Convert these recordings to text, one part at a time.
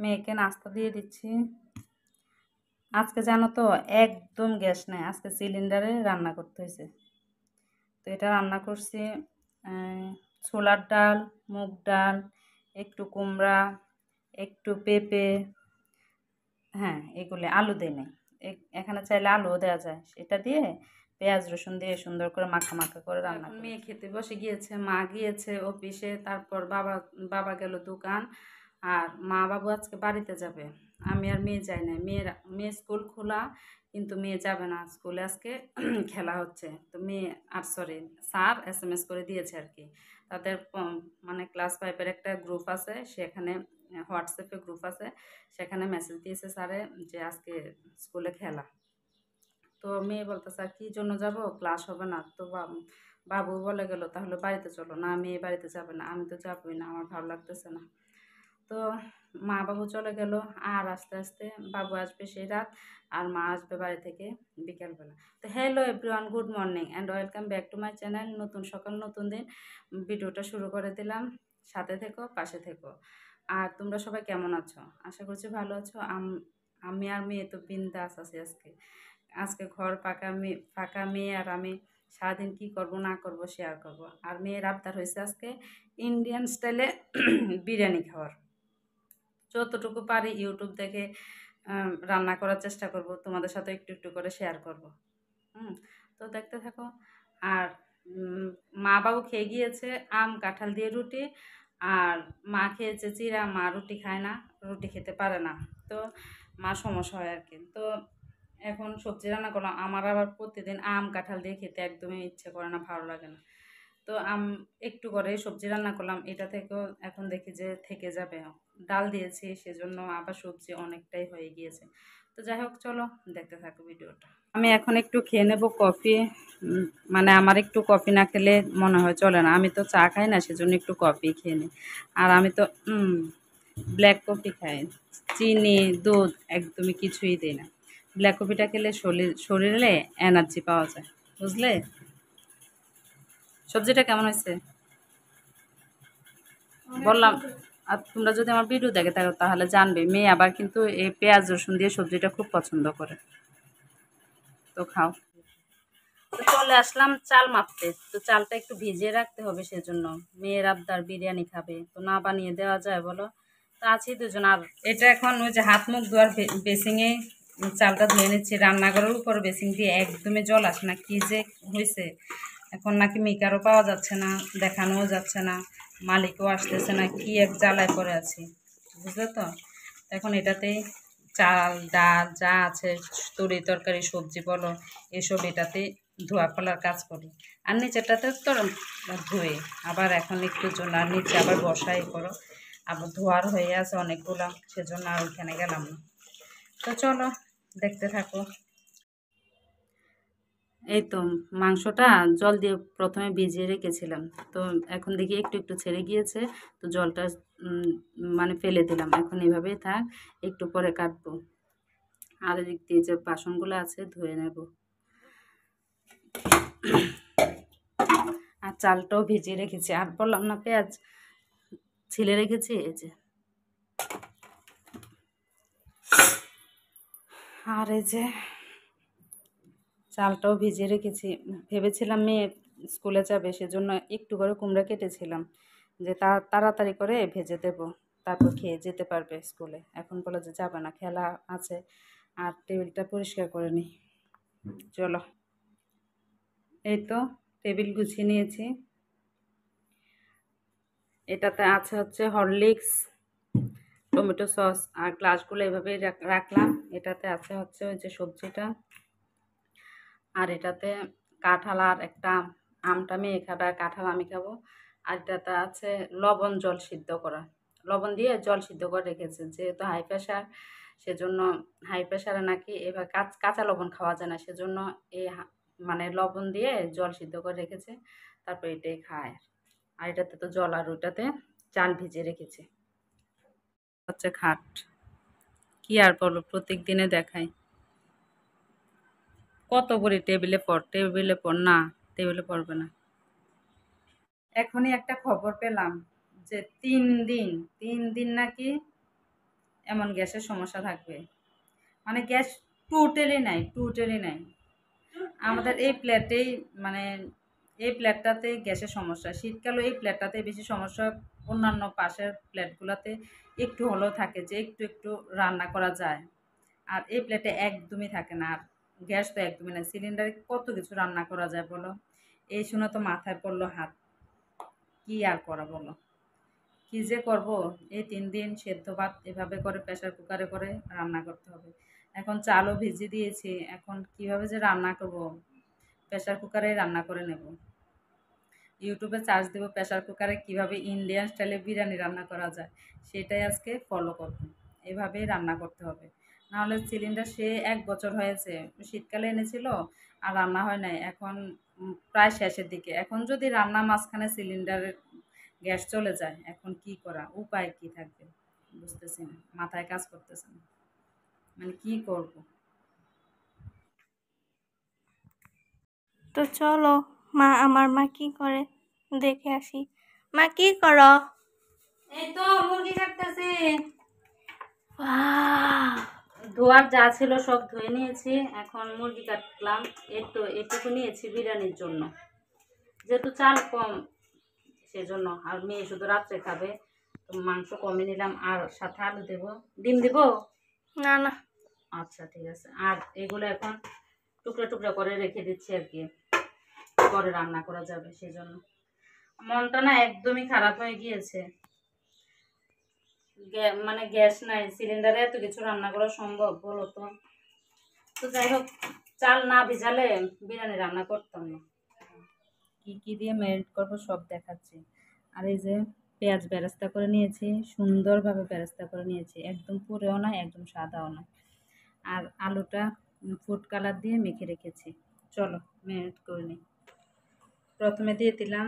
মেয়েকে নাস্তা দিয়ে দিচ্ছি। আজকে জানো তো একদম গ্যাস নাই, আজকে সিলিন্ডারে রান্না করতে হয়েছে। তো এটা রান্না করছি ছোলার ডাল, মুগ ডাল, একটু কুমড়া, একটু পেঁপে, হ্যাঁ এগুলো আলু দেয় নাই, এখানে চাইলে আলুও দেওয়া যায়। এটা দিয়ে পেঁয়াজ রসুন দিয়ে সুন্দর করে মাখা মাখা করে রান্না করি। মেয়ে খেতে বসে গিয়েছে, মা গিয়েছে অফিসে, তারপর বাবা বাবা গেল দোকান, আর মা বাবু আজকে বাড়িতে যাবে। আমি আর মেয়ে যাই না, মেয়ে স্কুল খোলা কিন্তু মেয়ে যাবে না স্কুলে, আজকে খেলা হচ্ছে। তো মেয়ে আর সরি স্যার SMS করে দিয়েছে আর কি, তাদের মানে ক্লাস 5-এর একটা গ্রুপ আছে, সেখানে হোয়াটসঅ্যাপে গ্রুপ আছে, সেখানে মেসেজ দিয়েছে স্যারে যে আজকে স্কুলে খেলা। তো মেয়ে বলতে স্যার কী জন্য যাব, ক্লাস হবে না তো। বাবু বলে গেল তাহলে বাড়িতে চলো। না মেয়ে বাড়িতে যাবে না, আমি তো যাবই না, আমার ভালো লাগতেছে না। তো মা বাবু চলে গেল, আর আস্তে আস্তে বাবু আসবে সেই রাত, আর মা আসবে বাড়ি থেকে বিকেলবেলা। তো hello everyone, good morning and welcome back to my channel. নতুন সকাল নতুন দিন, ভিডিওটা শুরু করে দিলাম। সাথে থেকো, পাশে থেকো। আর তোমরা সবাই কেমন আছো? আশা করছি ভালো আছো। আমি আর মেয়ে তো বিন্দাস আছি আজকে। আজকে ঘর ফাঁকা মেয়ে আর আমি সারাদিন কি করব না করব শেয়ার করব। আর মেয়ের আবদার হয়েছে আজকে ইন্ডিয়ান স্টাইলে বিরিয়ানি খাওয়ার। যতটুকু পারি ইউটিউব দেখে রান্না করার চেষ্টা করব, তোমাদের সাথে একটু একটু করে শেয়ার করব। তো দেখতে থাকো। আর মা বাবু খেয়ে গিয়েছে আম কাঁঠাল দিয়ে রুটি, আর মা খেয়েছে চিড়া। মা রুটি খায় না, রুটি খেতে পারে না, তো মা সমস্যা হয় আর কি। তো এখন সবজি রান্না করলাম। আমার আবার প্রতিদিন আম কাঁঠাল দিয়ে খেতে একদমই ইচ্ছে করে না, ভালো লাগে না। তো একটু করে সবজি রান্না করলাম, এটা থেকেও এখন দেখি যে থেকে যাবে। ডাল দিয়েছি সেজন্য আবার সবজি অনেকটাই হয়ে গিয়েছে। তো যাই হোক, চলো দেখতে থাকো ভিডিওটা। আমি এখন একটু খেয়ে নেব কফি। মানে আমার একটু কফি না খেলে মনে হয় চলে না। আমি তো চা খাই না, সেজন্য একটু কফি খেয়ে নিই। আর আমি তো ব্ল্যাক কফি খাই, চিনি দুধ একদমই কিছুই দিই না। ব্ল্যাক কফিটা খেলে শরীরে এনার্জি পাওয়া যায়, বুঝলে। সবজিটা কেমন হয়েছে বললাম। আর তোমরা যদি আমার ভিডিও দেখে থাকো তাহলে জানবে, মেয়ে আবার কিন্তু এই পেঁয়াজ রসুন দিয়ে সবজিটা খুব পছন্দ করে। তো খাও। তো চলে আসলাম চাল মাপতে। তো চালটা একটু ভিজিয়ে রাখতে হবে, সেজন্য মেয়ের আবদার বিরিয়ানি খাবে, তো না বানিয়ে দেওয়া যায় বলো। তো আছি দুজন। আর এটা এখন ওই যে হাত মুখ ধোয়ার বেসিংয়ে চালটা ধুয়ে নিচ্ছি। রান্নাঘরের উপর বেসিং দিয়ে একদমই জল আসে না, কি যে হয়েছে। এখন নাকি মিকারও পাওয়া যাচ্ছে না, দেখানোও যাচ্ছে না, মালিকও আসতেছে না, কি এক জ্বালায় পড়ে আছি, বুঝলে তো। এখন এটাতেই চাল ডাল যা আছে, তরি তরকারি সবজি বলো, এসব এটাতে ধোয়া ফেলার কাজ করি। আর নিচেরটাতে তো ধুয়ে আবার এখন একটু জন্য আর নিচে আবার বসাই করো, আবার ধোয়ার হয়ে আছে অনেকগুলো, সেজন্য আর ওইখানে গেলাম না। তো চলো দেখতে থাকো। এই তো মাংসটা জল দিয়ে প্রথমে ভিজিয়ে রেখেছিলাম, তো এখন দেখি একটু একটু ছেড়ে গিয়েছে। তো জলটা মানে ফেলে দিলাম, এখন এভাবেই থাক, একটু পরে কাটবো। আর এদিক দিয়ে যে বাসনগুলো আছে ধুয়ে নেব। আর চালটাও ভিজিয়ে রেখেছি, আর বললাম না পেঁয়াজ ছিলে রেখেছি, এই যে। আর এই যে চালটাও ভিজিয়ে রেখেছি। ভেবেছিলাম মেয়ে স্কুলে যাবে, সেজন্য একটু করে কুমড়া কেটেছিলাম, যে তাড়াতাড়ি করে ভেজে দেব, তারপর খেয়ে যেতে পারবে স্কুলে। এখন বলে যে যাবে না, খেলা আছে। আর টেবিলটা পরিষ্কার করে নিই, চলো। এই তো টেবিল গুছিয়ে নিয়েছি। এটাতে আছে হচ্ছে হরলিক্স, টমেটো সস, আর গ্লাসগুলো এভাবেই রাখলাম। এটাতে আছে হচ্ছে ওই যে সবজিটা, আর এটাতে কাঁঠাল আর একটা আমটা মেয়ে খাবে আর কাঁঠাল আমি খাবো। আর এটাতে আছে লবণ জল সিদ্ধ করা, লবণ দিয়ে জল সিদ্ধ করে রেখেছে, যেহেতু হাই প্রেশার, সেজন্য হাই প্রেশারে নাকি এবার কাঁচা লবণ খাওয়া যায় না, সেজন্য এই মানে লবণ দিয়ে জল সিদ্ধ করে রেখেছে, তারপর এটাই খায়। আর এটাতে তো জল, আর ওইটাতে চাল ভিজিয়ে রেখেছে। হচ্ছে খাট, কি আর বলো, প্রত্যেক দিনে দেখাই। কত বলি টেবিলে পড়, টেবিলে পড়, না টেবিলে পড়বে না। এখনই একটা খবর পেলাম যে 3 দিন নাকি এমন গ্যাসের সমস্যা থাকবে, মানে গ্যাস টোটালি নাই। আমাদের এই প্লেটেই মানে এই প্লেটটাতে গ্যাসের সমস্যা, শীতকালে এই প্লেটটাতে বেশি সমস্যা। অন্যান্য পাশের প্লেটগুলোতে একটু হলেও থাকে যে একটু একটু রান্না করা যায়, আর এই প্লেটে একদমই থাকে না। আর গ্যাস তো একদমই না, সিলিন্ডারে কত কিছু রান্না করা যায় বলো। এই শুনে তো মাথায় পড়লো হাত, কি আর করা বলো, কি যে করব। এই 3 দিন সেদ্ধ ভাত এভাবে করে প্রেশার কুকারে করে রান্না করতে হবে। এখন চালও ভিজিয়ে দিয়েছি, এখন কিভাবে যে রান্না করব, প্রেশার কুকারে রান্না করে নেব। ইউটিউবে সার্চ দেবো প্রেশার কুকারে কিভাবে ইন্ডিয়ান স্টাইলে বিরিয়ানি রান্না করা যায়, সেটাই আজকে ফলো করব। এভাবেই রান্না করতে হবে, নাহলে সিলিন্ডার সে 1 বছর হয়েছে, শীতকালে এনেছিল আর রান্না হয় নাই। এখন প্রায় শেষের দিকে, এখন যদি রান্না মাঝখানে সিলিন্ডারের গ্যাস চলে যায়, এখন কি করা, উপায় কি থাকবে বুঝতেছি না, মাথায় কাজ করতেছে না, মানে কি করব। তো চলো আমার মা কি করে দেখে আসি। মা কি করো? এই তো মুরগি কাটতেছি। ধোয়ার যা ছিল সব ধুয়ে নিয়েছি, এখন মুরগি কাটলাম। এই তো এটুকু নিয়েছি বিরিয়ানির জন্য, যেহেতু চাল কম সেজন্য, আর মেয়ে শুধু রাত্রে খাবে, তো মাংস কমে নিলাম। আর সাথে আলু দেবো, ডিম দেবো। না না, আচ্ছা ঠিক আছে। আর এগুলো এখন টুকরা টুকরা করে রেখে দিচ্ছি আর কি, পরে রান্না করা যাবে সেজন্য। মনটা না একদমই খারাপ হয়ে গিয়েছে, মানে গ্যাস নাই, সিলিন্ডারে এত কিছু রান্না করা সম্ভব বলো তো। তো যাই হোক, চাল না ভিজালে বিরিয়ানি রান্না করতাম না। কি কি দিয়ে ম্যারিনেট করবো সব দেখাচ্ছি। আর এই যে পেঁয়াজ বেরেস্তা করে নিয়েছি, সুন্দরভাবে বেরেস্তা করে নিয়েছি, একদম পুরেও না একদম সাদাও না। আর আলুটা ফুড কালার দিয়ে মেখে রেখেছি। চলো ম্যারিনেট করে নিই। প্রথমে দিয়ে দিলাম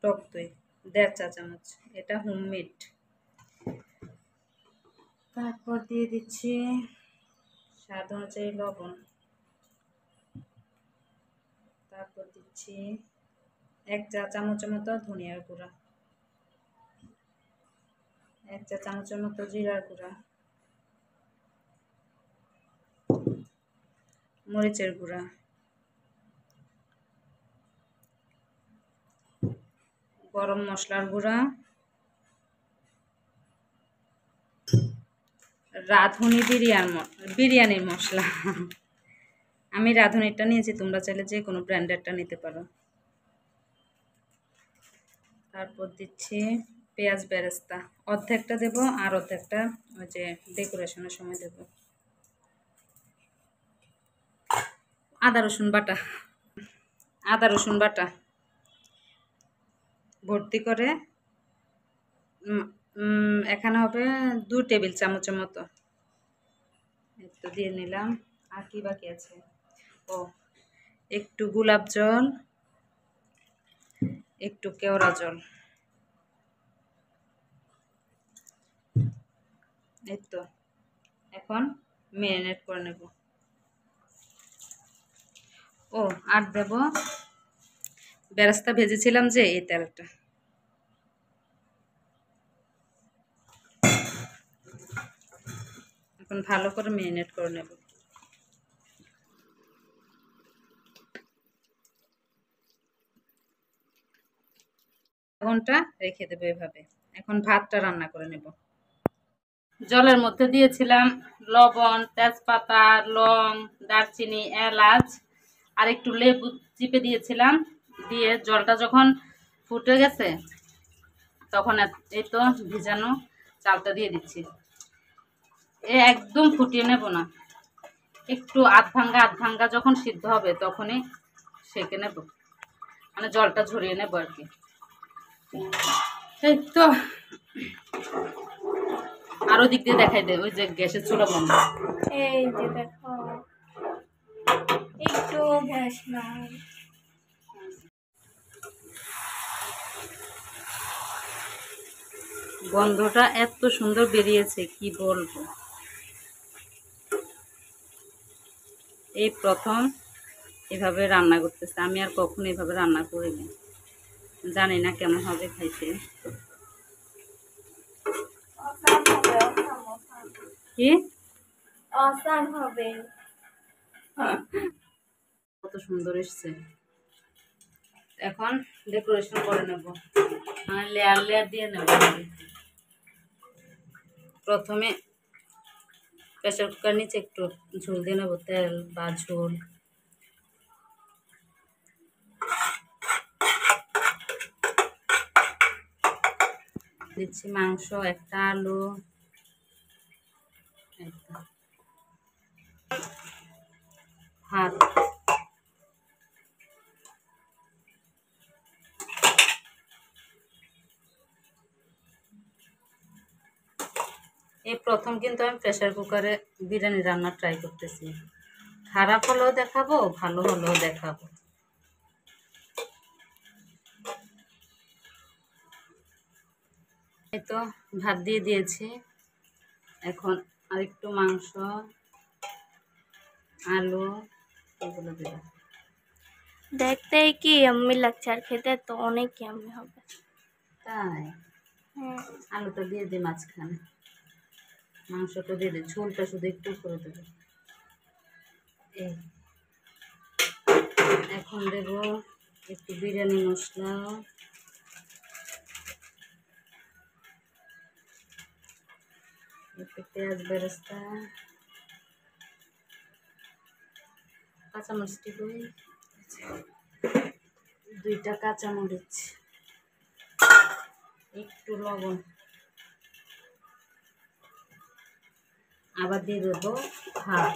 টক দই 1.5 চা চামচ, এটা হোমমেড। তারপর দিয়ে দিচ্ছি স্বাদ অনুযায়ী লবণ। তারপর দিচ্ছি 1 চা চামচের মতো ধনিয়ার গুঁড়া, 1 চা চামচের মতো জিরার গুঁড়া, মরিচের গুঁড়া, গরম মশলার গুঁড়া, রাঁধুনি বিরিয়ানির মশলা। আমি রাঁধুনিটা নিয়েছি, তোমরা চাইলে যে কোনো ব্র্যান্ডেরটা নিতে পারো। তারপর দিচ্ছি পেঁয়াজ বেরেস্তা, অর্ধেকটা দেবো আর অর্ধেকটা ওই যে ডেকোরেশনের সময় দেবো। আদা রসুন বাটা ভর্তি করে, এখানে হবে 2 টেবিল চামচের মতো, একটু দিয়ে নিলাম। আর কি বাকি আছে, ও একটু গোলাপ জল, একটু কেওড়া জল, এই তো। এখন ম্যারিনেট করে নেব। ও আর দেব বেরেস্তা ভেজেছিলাম যে এই তেলটা। এখন ভালো করে ম্যারিনেট করে নেব। ঘন্টা রেখে দেবো এভাবে। এখন ভাতটা রান্না করে নেব। জলের মধ্যে দিয়েছিলাম লবণ, তেজপাতা, লং, দারচিনি, এলাচ আর একটু লেবু চিপে দিয়েছিলাম। দিয়ে জলটা যখন ফুটে গেছে, তখন এই তো ভিজানো চালটা দিয়ে দিচ্ছি। একদম ফুটিয়ে নেব না, একটু আধ ভাঙ্গা যখন সিদ্ধ হবে তখনই সেঁকে নেব, মানে জলটা ঝরিয়ে নেব আর কি। এই তো আরো দিক দিয়ে দেখাই দে, ওই যে গ্যাসের চুলা বন্ধ। এই যে দেখো একটু গ্যাস নাই। গন্ধটা এত সুন্দর বেরিয়েছে কি বলবো। এই প্রথম এভাবে রান্না করতেছে, আমি আর কখনো এভাবে রান্না করিনি, জানি না কেমন হবে খাইতে। কি অসাম হবে। কত সুন্দর এসছে। এখন ডেকোরেশন করে নেব, মানে লেয়ার লেয়ার দিয়ে নেব। প্রথমে প্রেসার কুকার নিচে একটু ঝোল দিয়ে নেবো, তেল বা ঝোল। দিচ্ছি মাংস, একটা আলু, একটা ভাত। এই প্রথম কিন্তু আমি প্রেসার কুকারে বিরিয়ানি রান্না ট্রাই করতেছি। খারাপ হলেও দেখাবো, ভালো হলেও দেখাবো। এই তো ভাত দিয়ে দিয়েছি, এখন আরেকটু মাংস, আলু এগুলো দেবো। দেখতেই কি ইয়াম্মি লাগছে, আর খেতে তো অনেক ইয়াম্মি হবে। তাই আলুটা দিয়ে দিই মাঝখানে, মাংসটা দিয়ে দিই, ঝোলটা শুধু একটু করে দেবো। এই এখন দেব একটু বিরিয়ানি মশলা, একটু পেঁয়াজ বেরেস্তা, কাঁচামরিচ টিকুই, 2টা কাঁচামরিচ, একটু লবণ, আবার দিয়ে দেবো ভাত।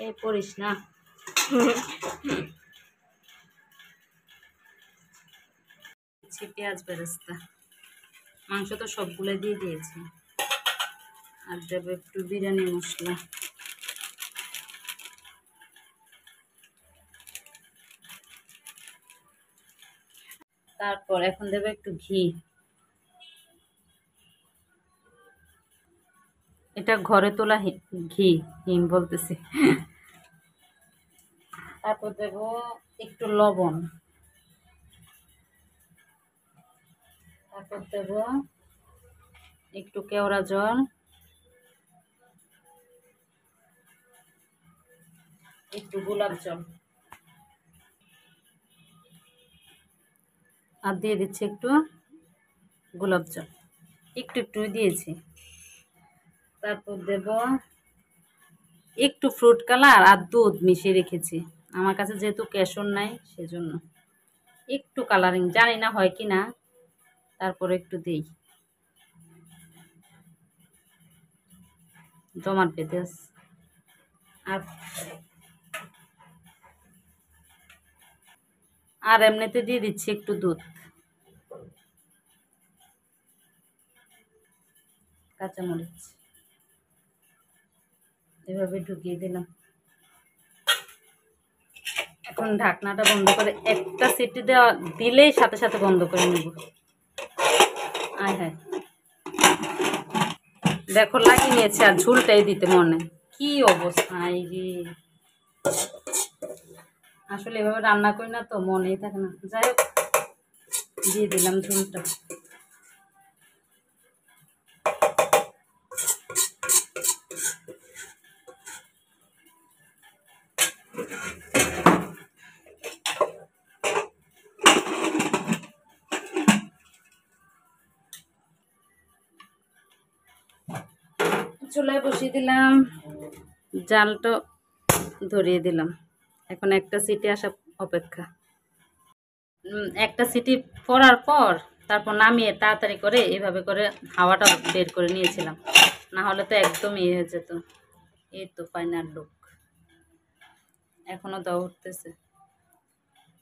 এই পড়িস না। পেঁয়াজ বেরেস্তা, মাংস তো সবগুলো দিয়ে দিয়েছি। আর দেবো একটু বিরিয়ানি মশলা, তারপর এখন দেবো একটু ঘি। এটা ঘরে তোলা ঘি, হিম বলতেছি। তারপর দেবো একটু লবণ, তারপর দেবো একটু কেওড়া জল, একটু গোলাপ জল, আর দিয়ে দিচ্ছি একটু গোলাপ জল, একটু একটু দিয়েছি। তারপর দেব একটু ফ্রুট কালার আর দুধ মিশিয়ে রেখেছি, আমার কাছে যেহেতু কেশর নাই সেজন্য একটু কালারিং, জানি না হয় কি না, তারপরে একটু দিই। জমাট বেঁধে আর আর এমনিতে দিয়ে দিচ্ছি একটু দুধ, কাঁচামরিচ এভাবে ঢুকিয়ে দিলাম। এখন ঢাকনাটা বন্ধ করে একটা সিটি দেওয়া দিলেই সাথে সাথে বন্ধ করে নেব। আয় হ্যাঁ, দেখো লাগিয়ে নিয়েছে, আর ঝুলটাই দিতে মনে, কি অবস্থা এই রে। আসলে এভাবে রান্না করি না তো মনেই থাকে না। যাই হোক, দিয়ে দিলাম ঝুলটা। চুলায় বসিয়ে দিলাম, জালটা ধরিয়ে দিলাম। এখন একটা সিটি আসা অপেক্ষা। একটা সিটি পড়ার পর তারপর নামিয়ে তাড়াতাড়ি করে এভাবে করে হাওয়াটা বের করে নিয়েছিলাম, না হলে তো একদম ইয়ে হয়ে যেত। এই তো ফাইনাল লুক, এখনো দাও উঠতেছে,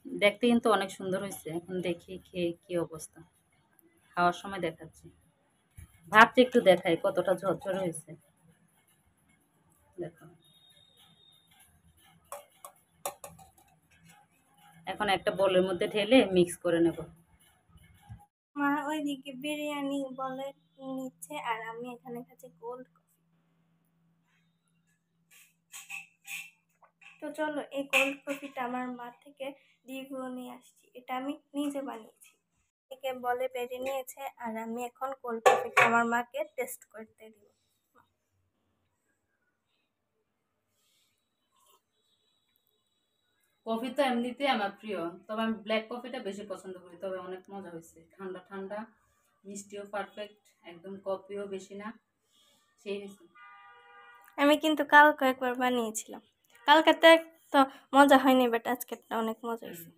দেখতে কিন্তু অনেক সুন্দর হয়েছে। এখন দেখি খেয়ে কি অবস্থা, খাওয়ার সময় দেখাচ্ছি। ভাতটা একটু দেখাই কতটা ঝরঝরে হয়েছে, দেখো। এখন একটা বোলের মধ্যে ঢেলে মিক্স করে নেব। মা ওইদিকে বিরিয়ানি বলে নিচ্ছে, আর আমি এখানে খাচ্ছি কোল্ড কফি। তো চলো, এই কোল্ড কফিটা আমার মা থেকে রিভিউ নিয়ে আসছি, এটা আমি নিজে বানিয়েছি। একে বলে বেড়ে নিয়েছে আর আমি এখন কোল্ড কফিটা আমার মাকে টেস্ট করতে দিব। কফি তো এমনিতেই আমার প্রিয়, তবে আমি ব্ল্যাক কফিটা বেশি পছন্দ করি। তবে অনেক মজা হয়েছে, ঠান্ডা ঠান্ডা, মিষ্টিও পারফেক্ট, একদম কফিও বেশি না, সেই হয়েছে। আমি কিন্তু কালকে একবার বানিয়েছিলাম, কালকাতে তো মজা হয়নি, বাট আজকেরটা অনেক মজা হয়েছে।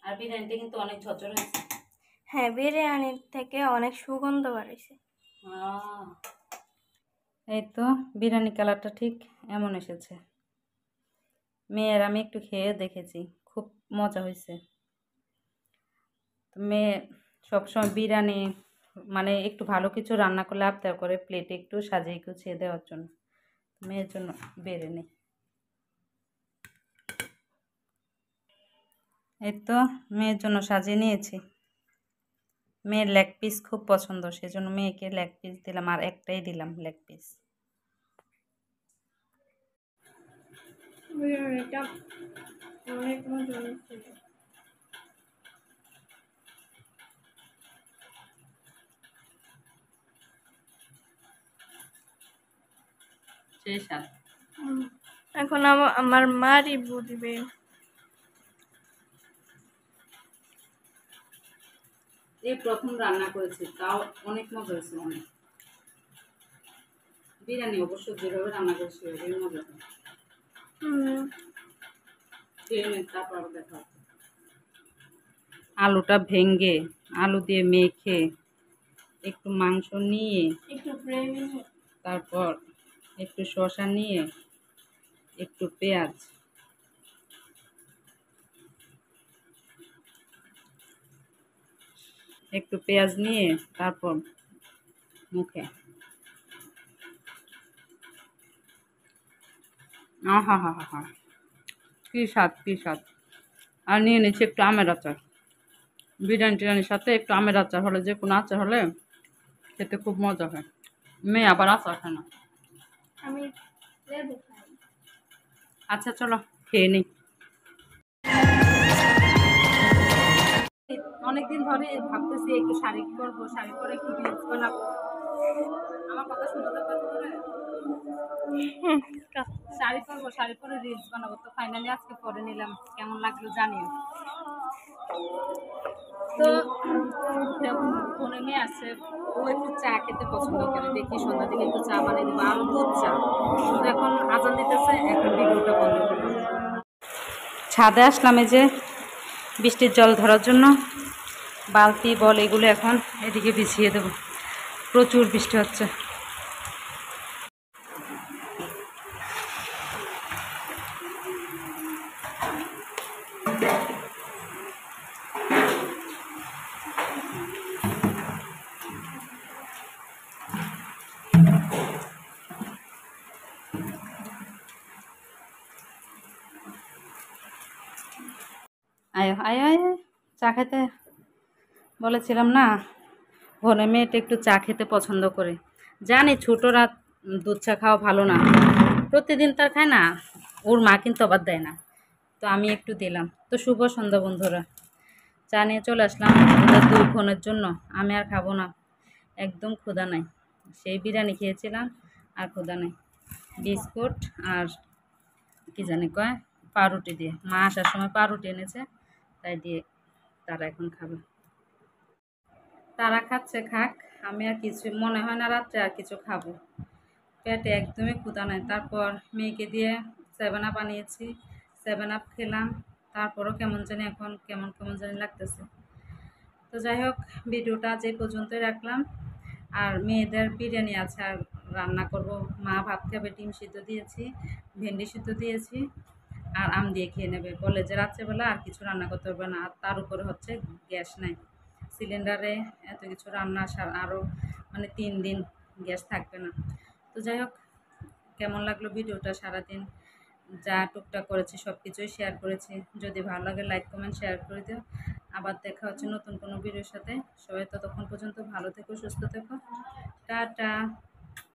আর বিরিয়ানিটা কিন্তু অনেক ঝরঝর হয়েছে। হ্যাঁ, বিরিয়ানির থেকে অনেক সুগন্ধ বাড়াইছে। এই তো বিরিয়ানি কালারটা ঠিক এমন এসেছে। মেয়ের আমি একটু খেয়ে দেখেছি, খুব মজা হয়েছে। তো মেয়ে সবসময় বিরিয়ানি মানে একটু ভালো কিছু রান্না করলে আবদার করে প্লেটে একটু সাজিয়ে গুছিয়ে দেওয়ার জন্য, মেয়ের জন্য বেড়ে নেই। এই তো মেয়ের জন্য সাজিয়ে নিয়েছি। মেয়ের লেগ পিস খুব পছন্দ, সেজন্য মেয়েকে লেগ পিস দিলাম, আর একটাই দিলাম লেগ পিস। বিরিয়ানিটা অনেক মজা হয়েছে। সেই স্বাদ। এখন আমার মা রিভিউ দিবে। এই প্রথম রান্না করেছি, তাও অনেক মজা হয়েছে। অনেক বিরিয়ানি অবশ্য যেভাবে রান্না করেছি সেভাবেই মজা হয়। তারপর দেখা হচ্ছে। আলুটা ভেঙে আলু দিয়ে মেখে একটু মাংস নিয়ে একটু গ্রেভি, তারপর একটু শসা নিয়ে একটু পেঁয়াজ, নিয়ে তারপর মুখে হা হা হা হা, কী স্বাদ কী স্বাদ। আর নিয়ে নিচ্ছি একটু আমের আচার। বিরিয়ানি টিরিয়ানির সাথে একটু আমের আচার হলে, যে কোনো আচার হলে খেতে খুব মজা হয়। মেয়ে আবার আচার খায় না। আমি লেবু খাই। আচ্ছা চলো খেয়ে নিই। অনেকদিন ধরে ভাবতেছি একটু শাড়ি করবো, শাড়ি পরে একটু রিলস বানাবো। আমার কথা শুনতে পাচ্ছ করে? শাড়ি পরবো, শাড়ি পরে রিলস বানাবো। তো ফাইনালি আজকে পরে নিলাম, কেমন লাগলো জানিও। তো ফোনে মেয়ে আছে, ও একটু চা খেতে পছন্দ করে, দেখি সন্ধ্যা দিকে একটু চা বানিয়ে দেবো, আরো দুধ চা। তো এখন আজান দিতেছে, এখন ভিডিওটা বন্ধ করবো। ছাদে আসলাম এই যে বৃষ্টির জল ধরার জন্য, বালতি বল এগুলো এখন এদিকে বিছিয়ে দেবো, প্রচুর বৃষ্টি হচ্ছে। আয় আয় আয়, চা খেতে বলেছিলাম না, ঘরে মেয়েটা একটু চা খেতে পছন্দ করে। জানি ছোটরা দুধ চা খাওয়া ভালো না, প্রতিদিন তার খায় না, ওর মা কিন্তু আবার দেয় না, তো আমি একটু দিলাম। তো শুভ সন্ধ্যা বন্ধুরা, চা নিয়ে চলে আসলাম ওদের দুই বোনের জন্য। আমি আর খাবো না, একদম ক্ষুধা নাই। সেই বিরিয়ানি খেয়েছিলাম আর ক্ষুধা নাই। বিস্কুট আর কি জানি কয় পাউরুটি দিয়ে, মা আসার সময় পাউরুটি এনেছে, তাই দিয়ে তারা এখন খাবে। তারা খাচ্ছে খাক, আমি আর কিছু মনে হয় না রাত্রে আর কিছু খাবো, পেটে একদমই ক্ষুধা নাই। তারপর মেয়েকে দিয়ে 7 আপ আনিয়েছি, 7 আপ খেলাম, তারপরও কেমন জানি এখন কেমন কেমন জানি লাগতেছে। তো যাই হোক, ভিডিওটা আজ এই পর্যন্তই রাখলাম। আর মেয়েদের বিরিয়ানি আছে, আর রান্না করব। মা ভাত খাবে, ডিম সিদ্ধ দিয়েছি, ভেন্ডি সিদ্ধ দিয়েছি, আর আম দিয়ে খেয়ে নেবে। বলে যে রাত্রেবেলা আর কিছু রান্না করতে পারবে না, আর তার উপরে হচ্ছে গ্যাস নাই, সিলিন্ডারে এত কিছু রান্না আরও মানে 3 দিন গ্যাস থাকবে না। তো যাই হোক, কেমন লাগলো ভিডিওটা, সারাদিন যা টুকটাক করেছি সব কিছুই শেয়ার করেছি। যদি ভালো লাগে লাইক কমেন্ট শেয়ার করে দিও। আবার দেখা হচ্ছে নতুন কোনো ভিডিওর সাথে। সবাই ততক্ষণ পর্যন্ত ভালো থেকো, সুস্থ থেকো, টাটা।